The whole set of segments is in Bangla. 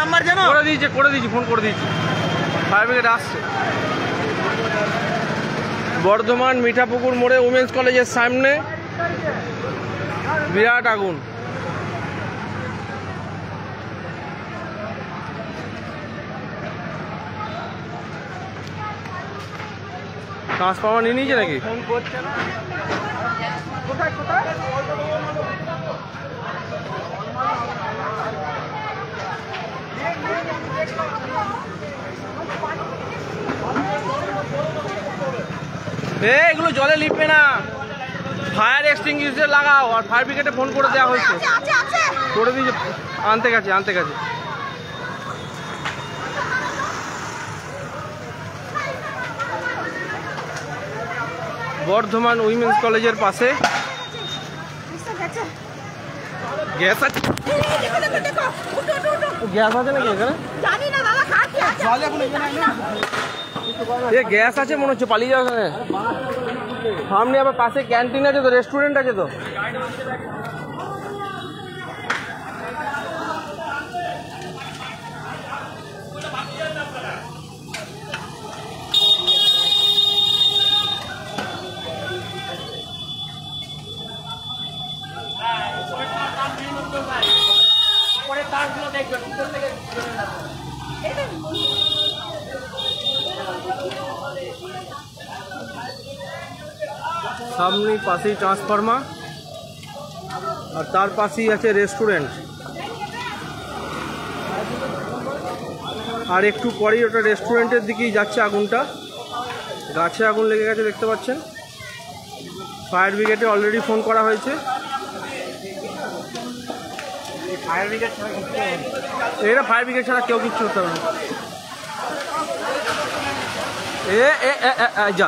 নাম্বার জানো? করে দিয়েছি, ফোন করে দিয়েছি। ফায়ার ব্রিগেড আসছে। বর্ধমান মিঠাপুকুর মোড়ে উমেন্স কলেজের সামনে বিরাট আগুন। ট্রান্সফর্মার নিয়ে নিয়েছে নাকি? ফোন করছে না। কোথায় কোথায়? এগুলো জলে লিখবে না, ফায়ার এক্সটিংগুইশার লাগাও। আর ফায়ার ব্রিগেডে ফোন করে দেওয়া হয়েছে, করে দিয়েছে, আনতে গেছে। বর্ধমান উইমেন্স কলেজের পাশে গ্যাস আছে। গ্যাস আছে নাকি এখানে? গ্যাস আছে মনে হচ্ছে, পালিয়ে যাওয়া। সামনে আবার পাশে ক্যান্টিন আছে তো, রেস্টুরেন্ট আছে তো। সামনে পাশেই ট্রান্সফর্মার, আর তার পাশেই আছে রেস্টুরেন্ট। আর একটু পরেই ওটা রেস্টুরেন্টের দিকেই যাচ্ছে আগুনটা। গাছে আগুন লেগে গেছে দেখতে পাচ্ছেন। ফায়ার ব্রিগেডে অলরেডি ফোন করা হয়েছে। এটা ফায়ার ব্রিগেড ছাড়া কেউ কিচ্ছু হতে হবে না। যা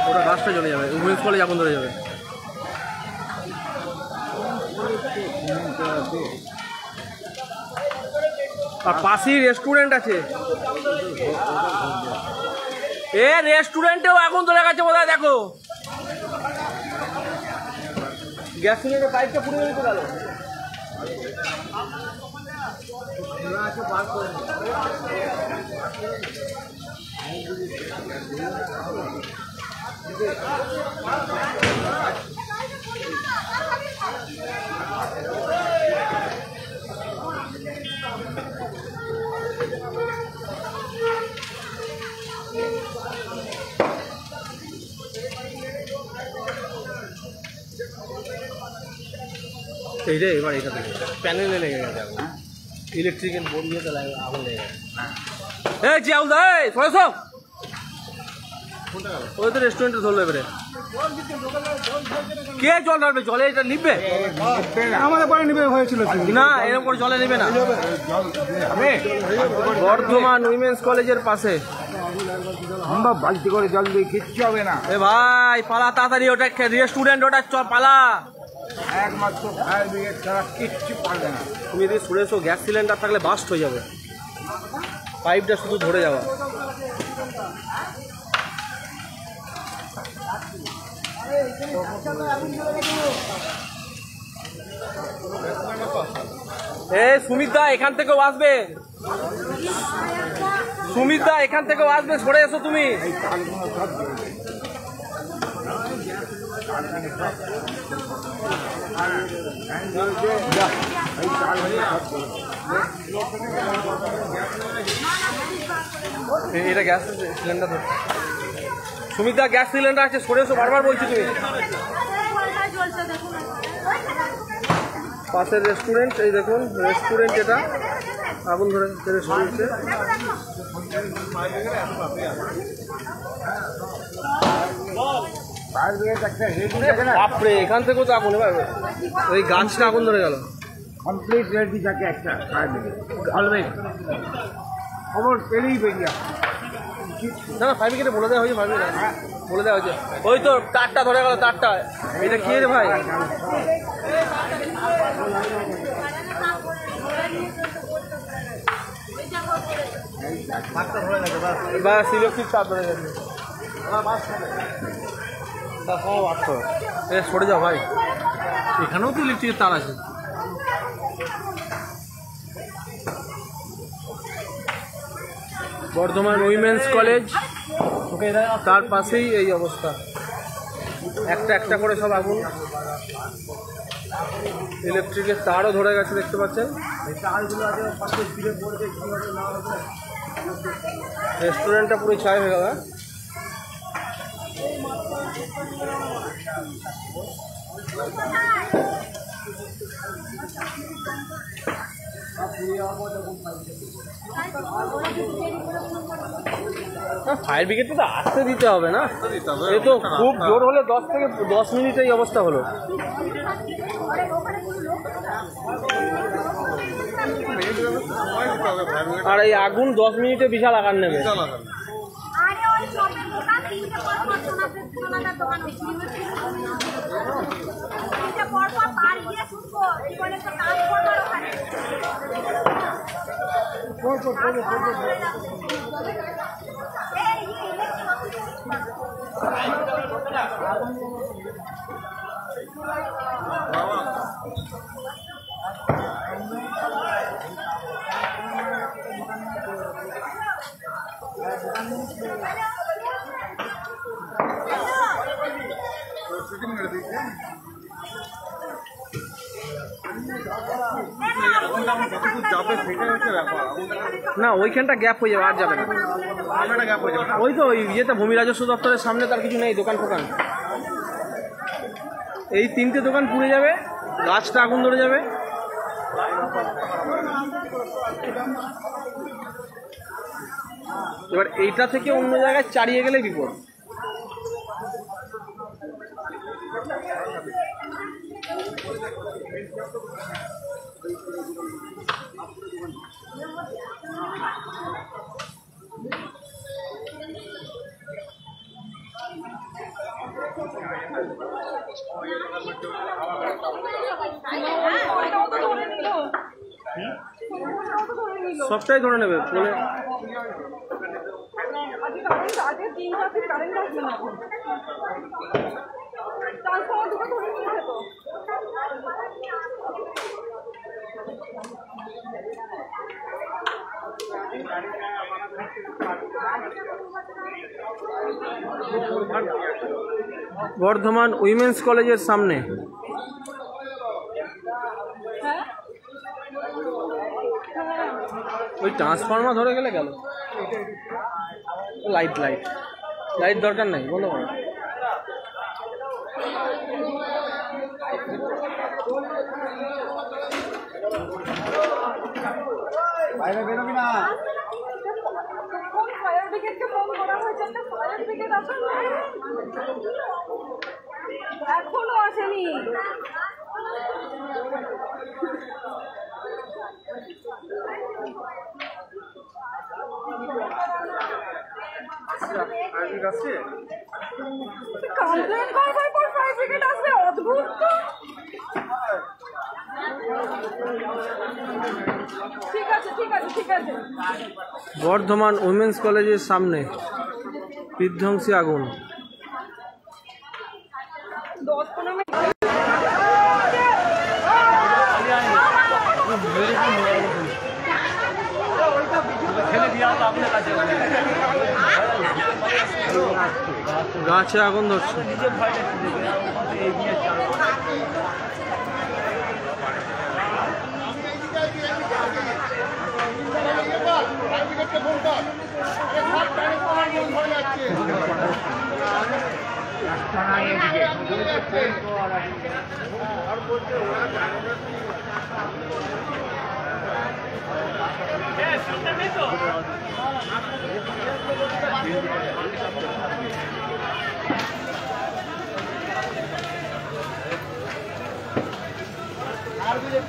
ওটা গাছটা জ্বলে যাবে, উইমেন্স কলেজ আগুন ধরে যাবে। আর পাশেই রেস্টুরেন্ট আছে। রেস্টুরেন্টেও আগুন ধরে গেছে বোধহয়, দেখো। গ্যাস সিলিন্ডার পাইপটা পুড়ে দিতে গেল। এই রে, এবার এখানে প্যানেলে লেগে গেছে আগুন, ইলেকট্রিক্যাল বোর্ড দিয়ে আগুন লেগে গেছে। ওই তো রেস্টুরেন্টে ধরলো। এবারে কে জল ঢালবে? জলে এটা নিবে? আমাদের পরে নিবে হয়েছিল না, এরকম করে জলে নেবে না। বর্ধমান উইমেন্স কলেজের পাশে আমরা বালতি করে জল দিয়ে কিচ্ছু হবে না। এ ভাই পালা তাড়াতাড়ি, ওটা রেস্টুরেন্ট, ওটা চল পালা। একমাত্র ফায়ার ব্রিগেড ছাড়া কিচ্ছু পারবে না। তুমি যদি শুনেছো গ্যাস সিলিন্ডার থাকলে বাস্ট হয়ে যাবে, পাইপটা শুধু ধরে যাওয়া। সুমিতদা এখান থেকেও আসবে, সুমিতদা এখান থেকেও আসবে, সরে এসো তুমি। এটা গ্যাস সিলিন্ডার, সুমিতদা গ্যাস সিলিন্ডার আছে, সরে এসো, বারবার বলছি তুমি। পাশের রেস্টুরেন্ট, এই দেখুন রেস্টুরেন্ট, এটা আগুন ধরে রেস্টুরেন্টে। বাপরে, এখান থেকেও তো আগুন, এবার ওই গাছটা আগুন ধরে গেল। কমপ্লিট রেডি থাকে একটা ফায়ার ব্রিগেড অলওয়েজ, খবর পেলেই বেরিয়ে। না না, ফায়ার ব্রিগেডে বলে দেওয়া হয়েছে, ফায়ার ব্রিগেড বলে দেওয়া হয়েছে। ওই তো তারটা ধরে গেল, তারটা। এটা কি রে ভাই? বাস ইলেকট্রিক তার ধরে গেছে। সরে যাও ভাই। এখানেও তো ইলেকট্রিকের তার আছে। বর্ধমান উইমেন্স কলেজ, তার পাশেই এই অবস্থা, একটা একটা করে সব আগুন। ইলেকট্রিকের তারও ধরে গেছে দেখতে পাচ্ছেন। রেস্টুরেন্টটা পুরো ছাই হয়ে গেল। ফায়ার ব্রিগেডকে তো আসতে দিতে হবে না, এ তো খুব জোর হলে 10 থেকে 10 মিনিট এই অবস্থা হলো। আর এই আগুন 10 মিনিটে বিশাল আকার নেবে। না ওইখানটা গ্যাপ হয়ে যাবে, আর যাবে না। ওই তো ওই ইয়েটা ভূমি রাজস্ব দপ্তরের সামনে তার কিছু নেই দোকান ফোকান, এই 3টে দোকান পুড়ে যাবে, গাছটা আগুন ধরে যাবে। এবার এইটা থেকে অন্য জায়গায় চালিয়ে গেলে বিপদ। সবটাই ধরে নেবে বলে। বর্ধমান উইমেন্স কলেজের সামনে ওই ট্রান্সফর্মার ধরে গেলে গেল। লাইট লাইট লাইট দরকার নাই, বলো বাইরে বেরোবি না। এখনো আসেনি। কমপ্লেন করবার পর ফায়ার ব্রিগেড আসবে, অদ্ভুত তো। ঠিক আছে ঠিক আছে ঠিক আছে। বর্ধমান উইমেন্স কলেজের সামনে বিধ্বংসী আগুন। 10-15 মিনিট গাছে আগুন ধরছে।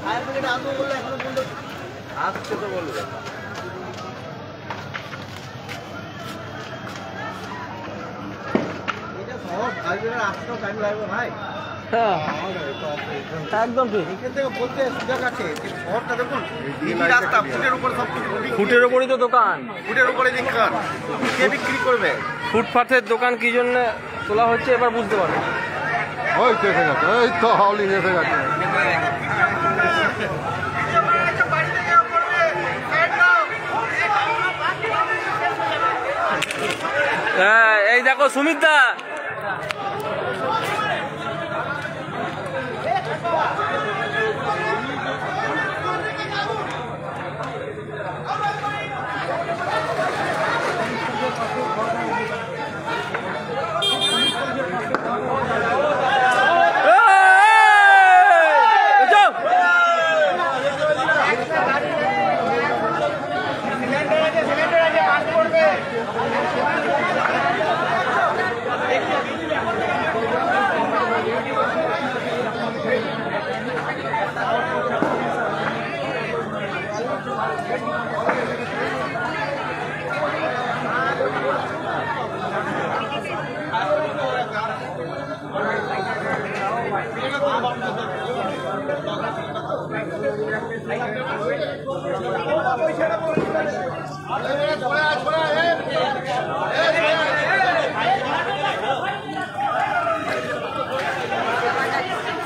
ফায়ার ব্রিগেড আসবো বললে এখনো পর্যন্ত আসছে তো বলবে। এটা সহজ, ফায়ার ব্রিগেড আসতেও টাইম লাগবে ভাই। হ্যাঁ একদম ঠিক। এখান থেকে বলতে সুযোগ আছে যে শহরটা দেখুন, রাস্তা ফুটের উপর সব কিছু, ফুটের ওপরই তো দোকান, ফুটের উপরে দোকান, কে বিক্রি করবে? ফুটপাথের দোকান কি জন্য তোলা হচ্ছে এবার বুঝতে পারবে। ওই তো এসে গেছে, এই তো হাউলিং এসে গেছে। এই দেখো সুমিত দা,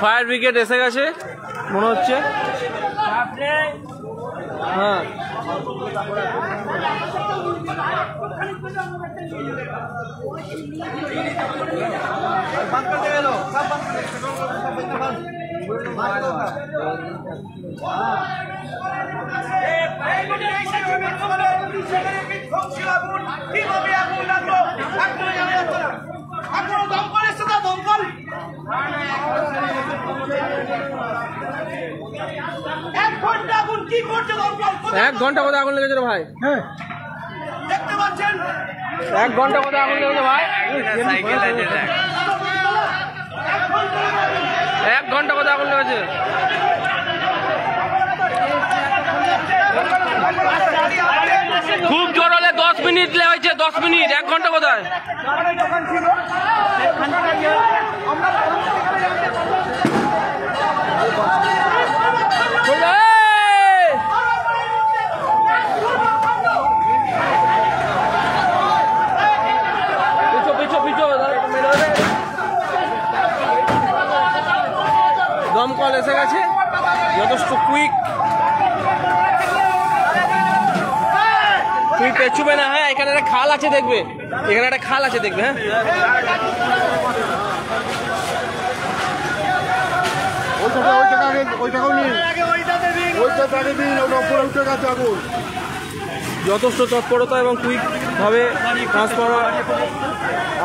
ফায়ার ব্রিগেড এসে গেছে মনে হচ্ছে। হ্যাঁ এক ঘন্টা কোথায় আগুন লেগেছে রে ভাই? হ্যাঁ 1 ঘন্টা কোথায় আগুন লেগেছে ভাই? 1 ঘন্টা কোথায় আগুন লেগেছে? খুব জোর হলে 10 মিনিট লেগেছে, 10 মিনিট। 1 ঘন্টা কোথায়? দমকল এসে গেছে যথেষ্ট কুইক। তুই পেছুবে না। হ্যাঁ এখানে একটা খাল আছে দেখবে, এখানে একটা খাল আছে দেখবে। হ্যাঁ যথেষ্ট তৎপরতা এবং কুইক ভাবে ট্রান্সফরমার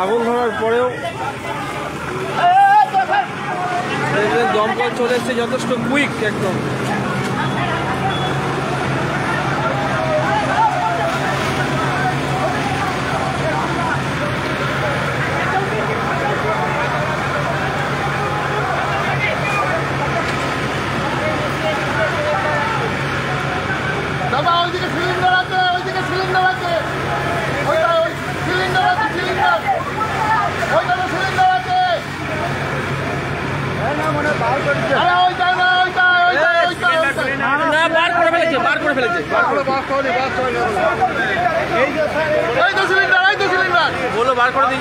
আগুন ধরার পরেও দমকল চলে এসছে যথেষ্ট কুইক একদম। ওইদিকে সিলিন্ডার আছে, ওইদিকে সিলিন্ডার আছে, ওইটা ওই সিলিন্ডার আছে, সিলিন্ডার ওইখানে সিলিন্ডার আছে। আরে ওইটা না, ওইটা ওইটা ওইটা না, বার করে ফেলেছে, বার করে ফেলেছে। এই তো সিলিন্ডার, এই তো সিলিন্ডার বলো বার করে দিই।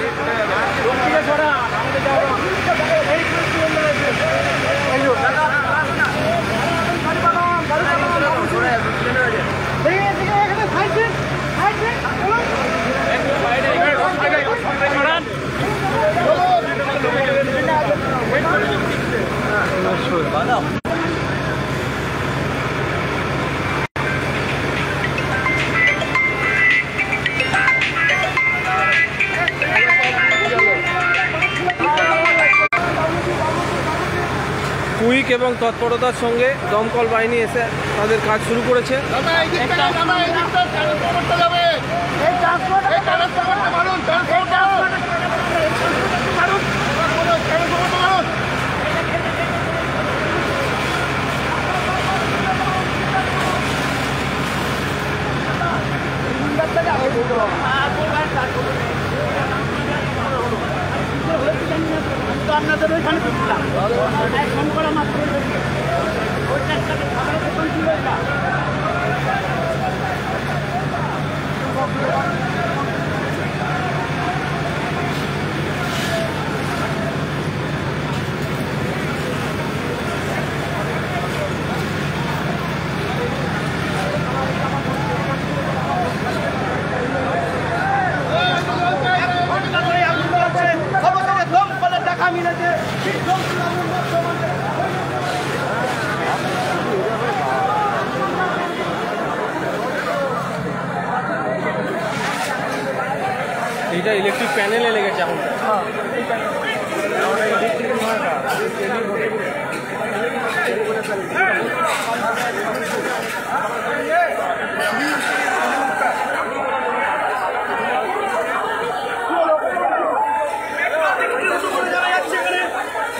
কুইক এবং তৎপরতার সঙ্গে দমকল বাহিনী এসে তাদের কাজ শুরু করেছে। আপনাদের ওইখানে ফোন করা মাত্র ওইটা এইটা ইলেকট্রিক প্যানেলে লেগেছে এখন।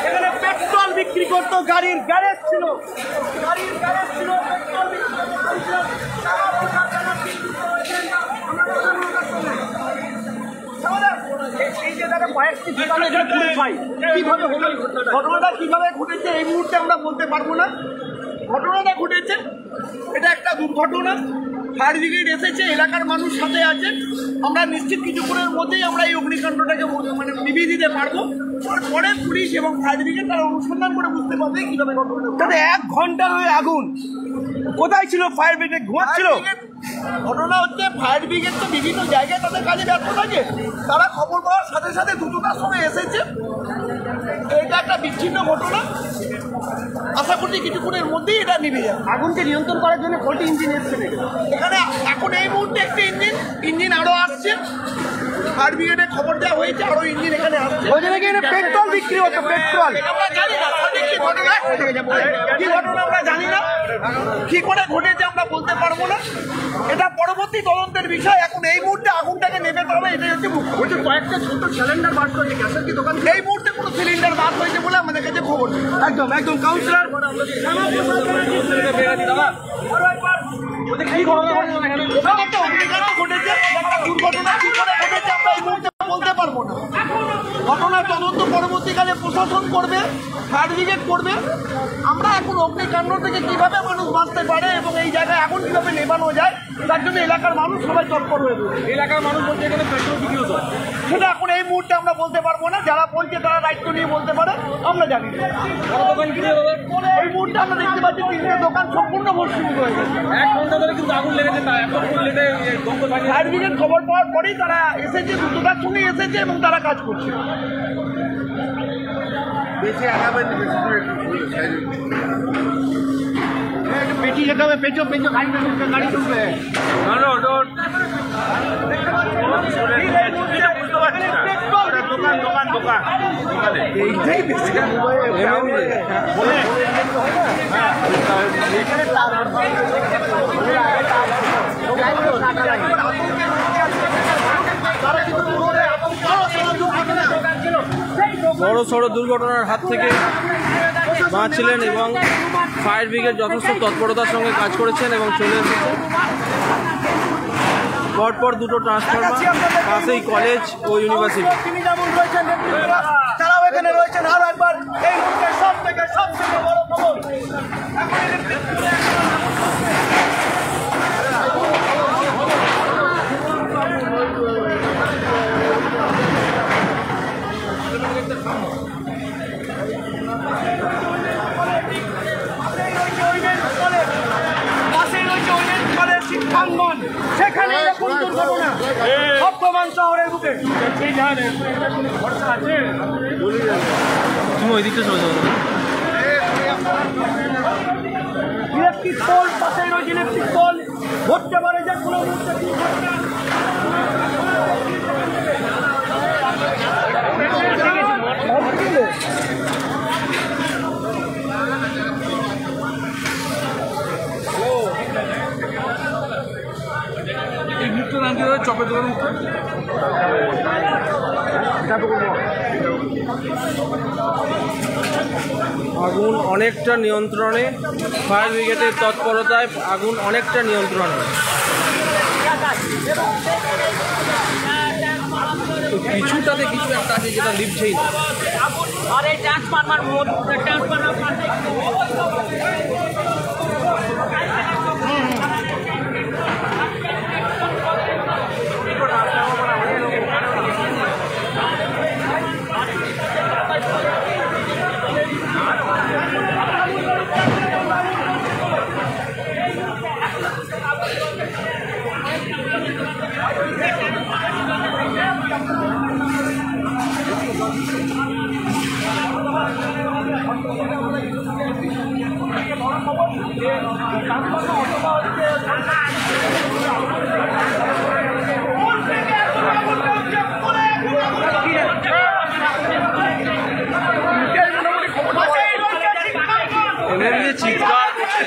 এখানে পেট্রোল বিক্রি করতো, গাড়ির গ্যারেজ ছিল, গাড়ির গ্যারেজ ছিল, পেট্রোল বিক্রি করতো। ঘটনাটা কিভাবে ঘটেছে এই মুহূর্তে আমরা বলতে পারবো না। ঘটনাটা ঘটেছে, এটা একটা দুর্ঘটনা। ফায়ার ব্রিগেড এসেছে, এলাকার মানুষ সাথে আছে। আমরা নিশ্চিত কিছুক্ষণের মধ্যেই আমরা এই অগ্নিকাণ্ডটাকে মানে নিভিয়ে দিতে পারবো। তারপরে পুলিশ এবং ফায়ার ব্রিগেড তারা অনুসন্ধান করে বুঝতে পারবে কিভাবে ঘটনাটা। 1 ঘন্টা হয়ে আগুন, কোথায় ছিল ফায়ার ব্রিগেড? ঘুমাচ্ছিল। ঘটনা হচ্ছে ফায়ার ব্রিগেড তো বিভিন্ন জায়গায় তাদের কাজে ব্যর্থ থাকে। তারা খবর পাওয়ার সাথে সাথে দ্রুততার সঙ্গে এসেছে। এটা একটা বিচ্ছিন্ন ঘটনা। আশা করছি কিছুক্ষণের মধ্যেই এটা নিভে যাবে। আগুনকে নিয়ন্ত্রণ করার জন্য কয়টি ইঞ্জিন এসছে এখানে? এখন এই মুহূর্তে একটি ইঞ্জিন আরো আসছে। ফায়ার ব্রিগেডে খবর দেওয়া হয়েছে, আরো ইঞ্জিন এখানে আসছে। পেট্রোল বিক্রি হতো, পেট্রোল আমরা জানি না কি ঘটনা, কি ঘটনা আমরা জানি না, কি করে ঘটেছে আমরা বলতে পারবো না। এটা পরবর্তী তদন্তের বিষয়। এখন এই মুহূর্তে আগুনটাকে নেভাতে হবে, এটাই হচ্ছে মুখ্য। কয়েকটা ছোট সিলিন্ডার বার করেছে গ্যাসের কি দোকান? এই মুহূর্তে কোনো সিলিন্ডার বার হয়েছে বলে আমাদের কাছে খবর নেই। একদম একদম কাউন্সিলর কি ঘটনা ঘটেছে? একটা অগ্নিকাণ্ড ঘটেছে, একটা দুর্ঘটনা কি করে ঘটেছে আমরা এই মুহূর্তে বলতে পারবো না। ঘটনার তদন্ত পরবর্তীকালে প্রশাসন করবে, ফায়ার ব্রিগেড করবে। আমরা এখন অগ্নিকাণ্ড থেকে কিভাবে মানুষ বাঁচতে পারে এবং এই জায়গায় আগুন কিভাবে নেভানো যায় তার জন্য এলাকার মানুষ সবাই তৎপর হয়ে রয়েছে। এলাকার মানুষ বলতে এখানে পেট্রোল বিক্রি হতো, সেটা এখন এই মুহূর্তে আমরা বলতে পারবো না। যারা বলছে তারা দায়িত্ব নিয়ে বলতে পারে, আমরা জানি না। এই মুহূর্তে আমরা দেখতে পাচ্ছি 3টে দোকান সম্পূর্ণ ভস্মীভূত হয়ে গেছে। 1 ঘন্টা ধরে কিন্তু আগুন লেগেছে। ফায়ার ব্রিগেড খবর পাওয়ার পরেই তারা এসেছে, দ্রুততার সঙ্গে এসেছে এবং তারা কাজ করছে। বেশি আগাবেন, পেটি যেতে হবে, পেঁচো পেঁচো গাড়ি ঢুকবে। দোকান দোকান দোকান এইটাই বেশি বড় সড়ো দুর্ঘটনার হাত থেকে বাঁচছিলেন এবং ফায়ার ব্রিগেড যথেষ্ট তৎপরতার সঙ্গে কাজ করেছেন এবং চলে এসেছে। পরপর 2টো ট্রান্সফরমার, পাশেই কলেজ ও ইউনিভার্সিটি। তিনি যেমন রয়েছেন, তারাও এখানে রয়েছেন। আরো একবার এই মুহূর্তে সব থেকে সবচেয়ে বড় খবর, শিক্ষাঙ্গন, সেখানে এরকম দুর্ঘটনা বর্তমান শহরের বুকে। তুমি ওই দিকটা চলে যাবো। ইলেকট্রিক পোল, পাশে রয়েছে ইলেকট্রিক পোল, ধরতে পারে যে কোনো মুহূর্তে দুর্ঘটনা। চপের দোকান আগুন অনেকটা নিয়ন্ত্রণে, ফায়ার ব্রিগেডের তৎপরতায় আগুন অনেকটা নিয়ন্ত্রণে। কিছুটাতে কিছু একটা আছে যেটা লিপছেই না। এমনি চিৎকার করছে।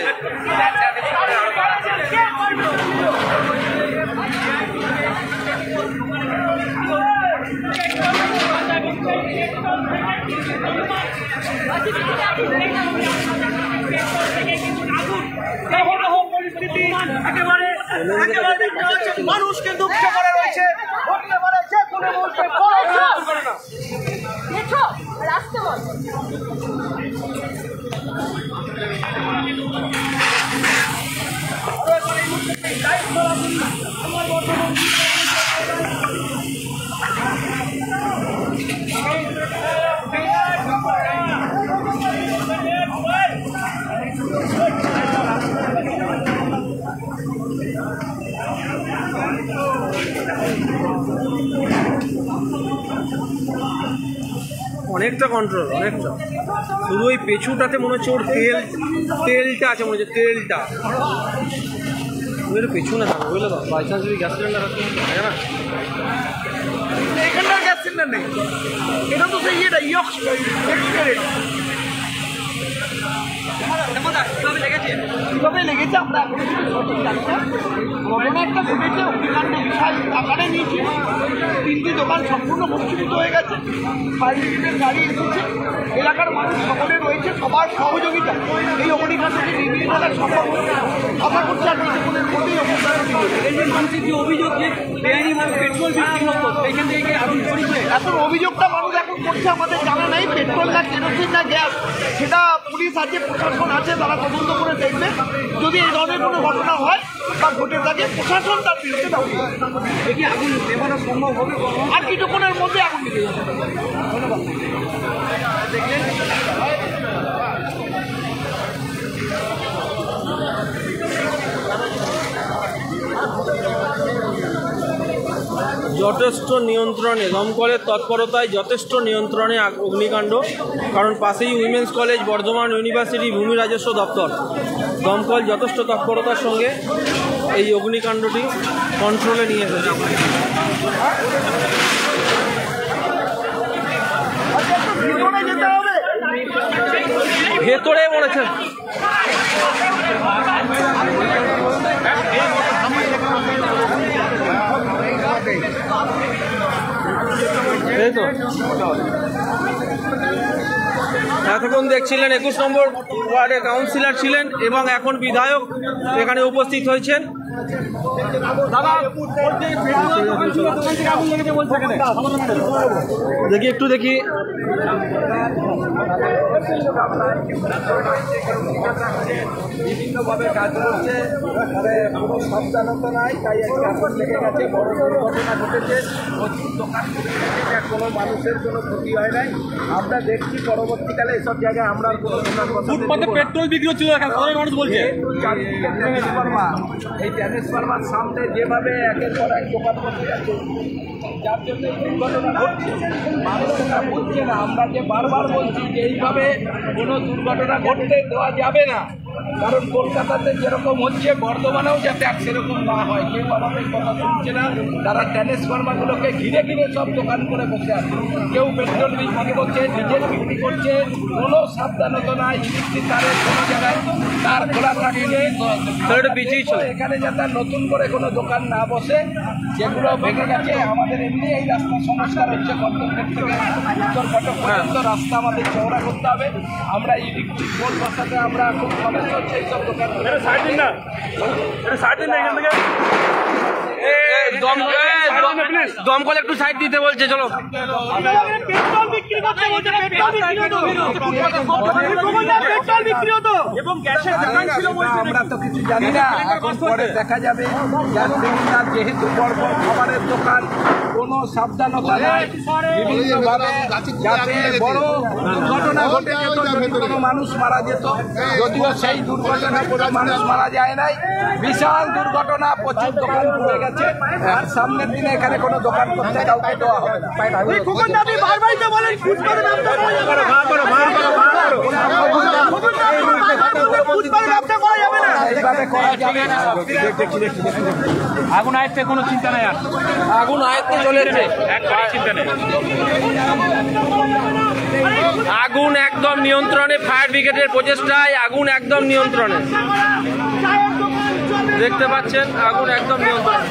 মানুষকে দুঃখ করে রয়েছে, ঘটতে পারে যে কোনো মুহূর্তে রাস্তা বল অনেকটা কন্ট্রোল, অনেকটা। শুধু ওই পেছুটাতে মনে হচ্ছে ওর তেলটা আছে, মনে হচ্ছে তেলটা ওই পেছু না থাকবে, বুঝলে তো? বাই চান্স যদি গ্যাস সিলিন্ডার থাকে না, এখানটার গ্যাস সিলিন্ডার নেই, এটা তো সেই ইয়েটা কিভাবে লেগেছে আমরা ঘটনা একটা ঘটেছে, অগ্নিকাণ্ড বিশাল আকারে নিয়েছে, 3টি দোকান সম্পূর্ণ ভস্মীভূত হয়ে গেছে। ফায়ার ব্রিগেডের গাড়ি এসেছে, এলাকার মানুষ সকলে রয়েছে, সবার সহযোগিতা এই অগ্নিকাণ্ডকে নির্বিঘ্ন করা সম্ভব হচ্ছে। আশা করছি আর কিছুক্ষণের মধ্যেই এই যে মানুষের যে অভিযোগ যে বেআইনিভাবে পেট্রোল বিক্রি হতো, এইখান থেকে আগুন ছড়িয়ে এখন অভিযোগটা মানুষ এখন করছে আমাদের জানা নাই, পেট্রোল না কেরোসিন না গ্যাস, সেটা পুলিশ আছে, প্রশাসন আছে, তারা তদন্ত করে দেখবে। যদি এই ধরনের কোনো ঘটনা হয় বা ঘটে থাকে, প্রশাসন তার বিরুদ্ধে ব্যবস্থা নেবে। আগুন নেভানো সম্ভব হবে আর কিছুক্ষণের মধ্যে আগুন নিভে যাবে। ধন্যবাদ। দেখলেন যথেষ্ট নিয়ন্ত্রণে, দমকলের তৎপরতায় যথেষ্ট নিয়ন্ত্রণে অগ্নিকাণ্ড। কারণ পাশেই উইমেন্স কলেজ, বর্ধমান ইউনিভার্সিটি, ভূমি রাজস্ব দপ্তর। দমকল যথেষ্ট তৎপরতার সঙ্গে এই অগ্নিকাণ্ডটি কন্ট্রোলে নিয়ে এসেছে। ভেতরে বলেছেন এই তো এতক্ষণ দেখছিলেন 21 নম্বর ওয়ার্ডের কাউন্সিলর ছিলেন এবং এখন বিধায়ক এখানে উপস্থিত হয়েছেন। দেখি একটু দেখি বিভিন্নভাবে কাজ করছে, কোনো সাবধানতা নাই, তাই আগুন লেগে গেছে, বড় দুর্ঘটনা ঘটেছে, দোকান কোনো মানুষের কোনো ক্ষতি হয় নাই। আমরা দেখছি পরবর্তীকালে এসব জায়গায় আমরা কোনো পেট্রোল বিক্রি হচ্ছিল, মানুষ বলছে এই ট্রান্সফরমার সামনে যেভাবে একের পর এক দোকান করতে যাচ্ছে, যার জন্য এই দুর্ঘটনা ঘটছে, মানুষরা বুঝছে না। আমরা যে বারবার বলছি যে এইভাবে কোনো দুর্ঘটনা ঘটতে দেওয়া যাবে না, কারণ কলকাতাতে যেরকম হচ্ছে বর্ধমানেও যাতে আর সেরকম না হয়। কেউ আমাদের কথা শুনছে না, তারা ট্রান্সফরমারগুলোকে ঘিরে ঘিরে সব দোকান করে বসে আছে। কেউ পেট্রোল বিক্রি করছে, ডিজেল বিক্রি করছে, কোনো সাবধানতা নাই। ইলেকট্রিক তারের কোনো জায়গায় তার খোলা থাকছে, এখানে যাতে নতুন করে কোনো দোকান না বসে, যেগুলো ভেঙে গেছে। আমাদের এমনি এই রাস্তা সংস্কার হচ্ছে, কর্তব্যের থেকে উত্তর ফটক পর্যন্ত রাস্তা আমাদের চওড়া করতে হবে। আমরা ইলেকট্রিক পোল বসাতে আমরা খুব সমস্যা হচ্ছে এইসব দোকান। দমকল একটু সাইড দিতে বলছে, চলো। পেট্রোল বিক্রি করতে বলছে, পেট্রোল বিক্রি হতো এবং গ্যাসের দোকান ছিল বলছে। আমরা তো কিছু জানি না, এখন পরে দেখা যাবে। গ্যাস সিলিন্ডার যেহেতু বড় বড় খাবারের দোকান, কোনো সাবধানতা নাই, বিভিন্নভাবে যাতে বড় দুর্ঘটনা ঘটে যেত, যদি কোনো মানুষ মারা যেত। যদিও সেই দুর্ঘটনা কোনো মানুষ মারা যায় নাই, বিশাল দুর্ঘটনা, প্রচুর দোকান পুড়ে গেছে। আর সামনের দিনে এখানে কোনো দোকান করতে কাউকে দেওয়া হবে না। বারবারই তো বলেন আগুন আয়ত্তে কোনো চিন্তা নেই, আর আগুন আয়ত্তে চলে এসেছে, চিন্তা নেই। আগুন একদম নিয়ন্ত্রণে, ফায়ার ব্রিগেডের প্রচেষ্টায় আগুন একদম নিয়ন্ত্রণে। দেখতে পাচ্ছেন আগুন একদম নিয়ন্ত্রণে।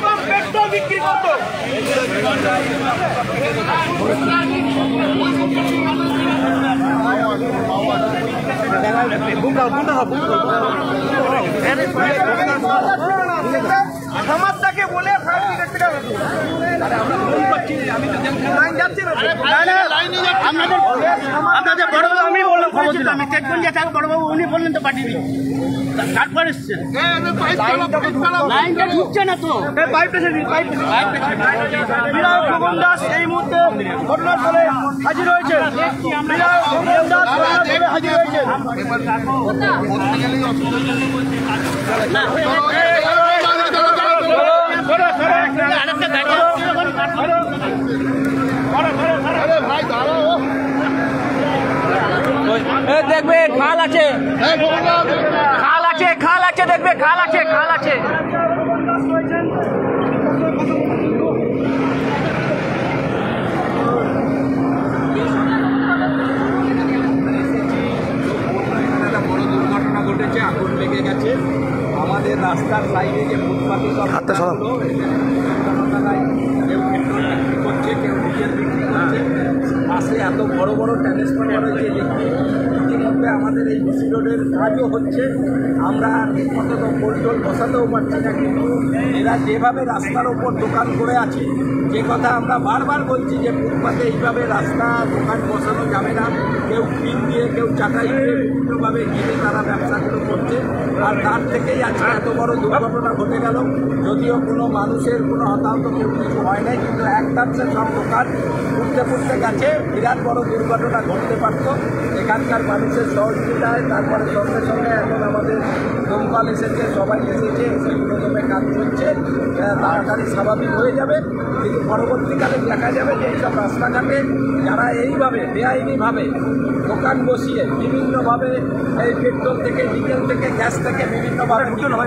সমাজটাকে বলে ফায়ার ব্রিগেড থেকে লাইন যাচ্ছে না, আপনাদের বড়বাবু, আমি বললাম খবর দিলাম, বড়বাবু উনি বললেন তো পাঠিয়ে দিন, তারপর এসছেন লাইনটা ঢুকছে না তো, বিধায়ক খোকন দাস এই মুহূর্তে ঘটনাস্থলে হাজির হয়েছে, বিধায়ক খোকন দাস ঘটনাস্থলে হাজির হয়েছে। দেখবে খাল আছে, খাল আছে, খাল আছে, দেখবে খাল আছে, খাল আছে। বড় দুর্ঘটনা ঘটেছে, আগুন লেগে গেছে আমাদের রাস্তার লাইনে যে ফুটপাতে সব কেউ পেট্রোল বিক্রি করছে, কেউ ডিজেল বিক্রি করছে, পাশে এত বড় বড় ট্রান্সফরমার রয়েছে। ইতিমধ্যে আমাদের এই বিসি রোডের কাজও হচ্ছে, আমরা ঠিকমতো তো পোল বসাতেও পারছি না, কিন্তু এরা যেভাবে রাস্তার ওপর দোকান করে আছে, যে কথা আমরা বারবার বলছি যে ফুটপাতে এইভাবে রাস্তা দোকান বসানো যাবে না, কেউ পিন দিয়ে, কেউ চাটাই দিয়ে বিভিন্নভাবে ঘিরে তারা ব্যবসাগুলো করছে। আর তার থেকেই আজকে এত বড় দুর্ঘটনা ঘটে গেল। যদিও কোনো মানুষের কোনো হতাহত কেউ কিছু হয় নাই, কিন্তু একটাচ্ছে সব দোকান ফুটতে গেছে, বিরাট বড় দুর্ঘটনা ঘটতে পারত। এখানকার মানুষের সহযোগিতায় তারপরে সঙ্গে সঙ্গে এখন আমাদের দমকল এসেছে, সবাই এসেছে, সেগুলো দমে কাজ চলছে, তাড়াতাড়ি স্বাভাবিক হয়ে যাবে। কিন্তু পরবর্তীকালে দেখা যাবে যে এইসব রাস্তাঘাটে যারা এইভাবে বেআইনিভাবে দোকান বসিয়ে বিভিন্নভাবে এই পেট্রোল থেকে, ডিজেল থেকে, গ্যাস থেকে বিভিন্নভাবে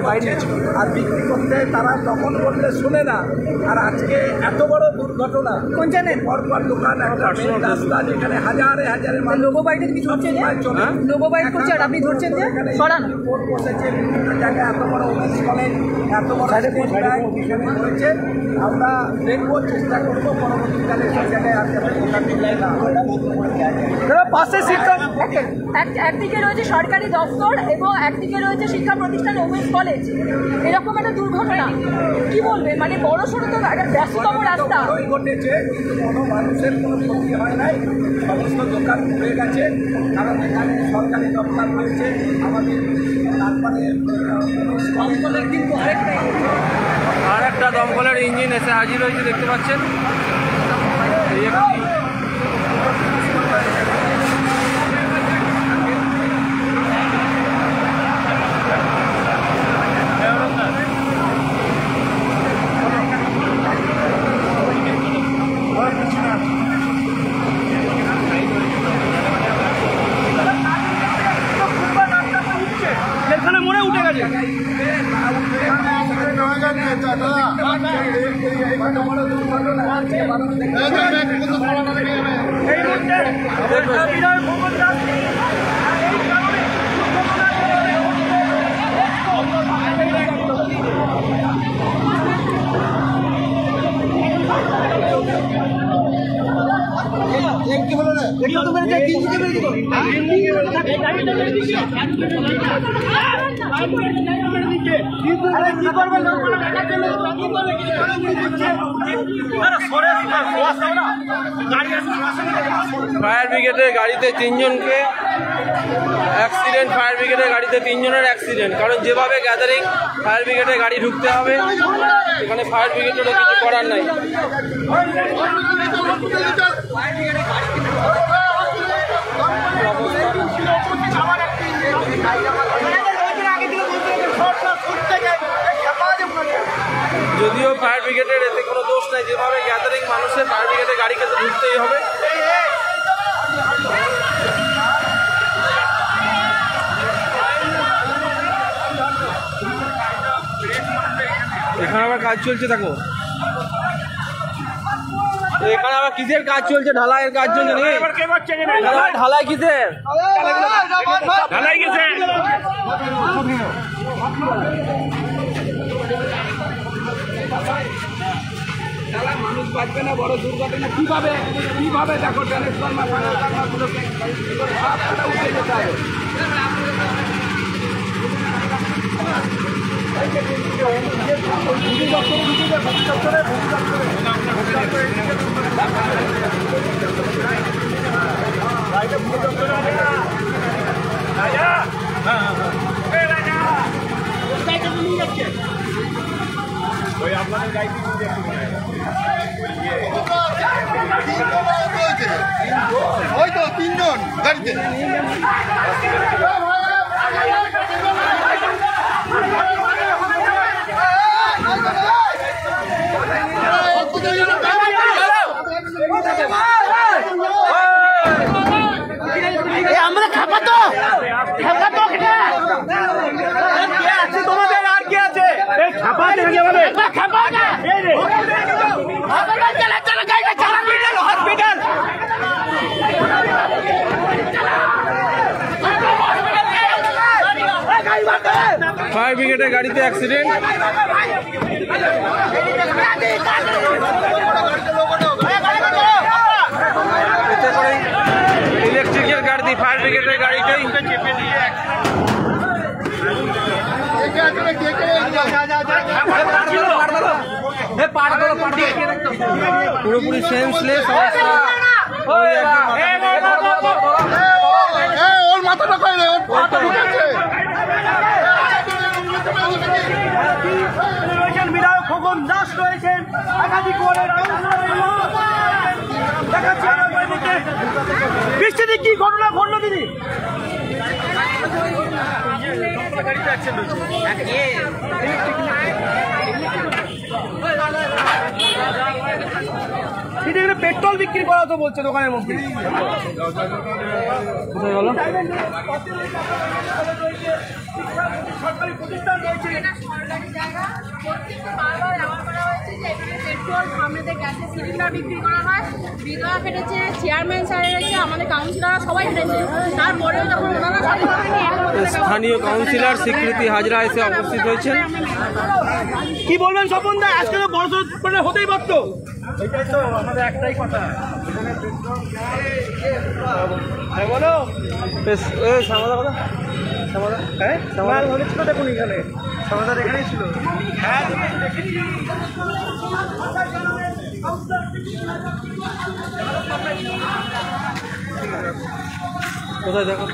বাইরে আর বিক্রি করতে, তারা তখন বললে শুনে না। আর আজকে এত বড় দুর্ঘটনা, কোন জানেন? পরপর দোকান, একটা মেন রাস্তা যেখানে হাজারে হাজারে মানুষ লোগো বাইটের কিছু হচ্ছে না, লোগো বাইট করছে আর আপনি ধরছেন যে সরান। রিপোর্ট বসেছে বিভিন্ন জায়গায়, এত বড় অফিস কলেজ, এত বড় হয়েছে। আমরা দেখবো, চেষ্টা করবো পরবর্তীকালে সেই জায়গায় আর যাতে দোকান পাশে একদিকে রয়েছে সরকারি দপ্তর এবং একদিকে রয়েছে শিক্ষা প্রতিষ্ঠান ওমেন্স কলেজ, এরকম একটা দুর্ঘটনা কি বলবে? মানে বড় সড়ো তো একটা ব্যস্ততম রাস্তা ঘটেছে, কিন্তু কোনো মানুষের কোনো ক্ষতি হয় নাই, সমস্ত দোকান খুলে গেছে, কারণ এখানে সরকারি দপ্তর রয়েছে আমাদের। তারপরে কিন্তু আর একটা দমকলের ইঞ্জিন এসে হাজির হয়েছে, দেখতে পাচ্ছেন। এই একটি এখানে মনে উঠে গেছে। ফায়ার ব্রিগেডের গাড়িতে তিনজনকে অ্যাক্সিডেন্ট, ফায়ার ব্রিগেডের গাড়িতে তিনজনের অ্যাক্সিডেন্ট। কারণ যেভাবে গ্যাদারিং, ফায়ার ব্রিগেডের গাড়ি ঢুকতে হবে, এখানে ফায়ার ব্রিগেডেরও কিছু করার নাই। যদিও ফায়ার ব্রিগেডের এতে কোনো দোষ নাই, যেভাবে গ্যাদারিং মানুষের, ফায়ার ব্রিগেডের গাড়িকে তো ঢুকতেই হবে। কাজ চলছে দেখো। এখানে আবার কিসের কাজ চলছে? ঢালাইয়ের কাজ চলছে নাকি? ঢালাই কিসের? ঢালাই কিসের? মানুষ বাঁচবে না, বড় দুর্ঘটনা কিভাবে দেখো ট্রান্সফরমার উঠে যেতে হবে। ওই তো 3 জন গাড়িতে আমরা খাপা তো তোমাদের আর কি আছে? খাপা হসপিটাল ফায়ার ব্রিগেডের গাড়িতে অ্যাক্সিডেন্ট। এতে করে ইলেকট্রিকের গাড়ি ফায়ার ব্রিগেডের গাড়িটাই চেপে দিয়ে পুরোপুরি সেন্সলেস অবস্থা। ওর মাথাটা কই রে? বিধায়ক খোকন দাস রয়েছেন, একাধিক বৃষ্টিতে কি ঘটনা ঘটলো দিদি? পেট্রোল বিক্রি করা তো বলছে দোকানের মধ্যে। কোথায় গেল? সরকারি প্রতিষ্ঠান রয়েছে, সরকারি জায়গা, প্রত্যেকটা বারবার আমার করা হয়েছে যে এখানে পেট্রোল, সামনেতে গ্যাসের সিলিন্ডার বিক্রি করা হয়। বিধায়ক হেঁটেছে, চেয়ারম্যান স্যার হেঁটেছে, আমাদের কাউন্সিলররা সবাই হেঁটেছে। তারপরেও যখন ওনারা সঠিকভাবে নিয়ে স্থানীয় কাউন্সিলর স্বীকৃতি হাজরা এসে উপস্থিত হয়েছেন। কি বলবেন স্বপন দা? আজকে তো বড় সড় হতেই পারতো। এটাই তো আমাদের একটাই কথা। বলো শ্যামাদা কথা, শ্যামাদা হ্যাঁ মাল হয়েছিল দেখুন এখানে, সমাধান এখানেই ছিল। হ্যাঁ কোথায় দেখো?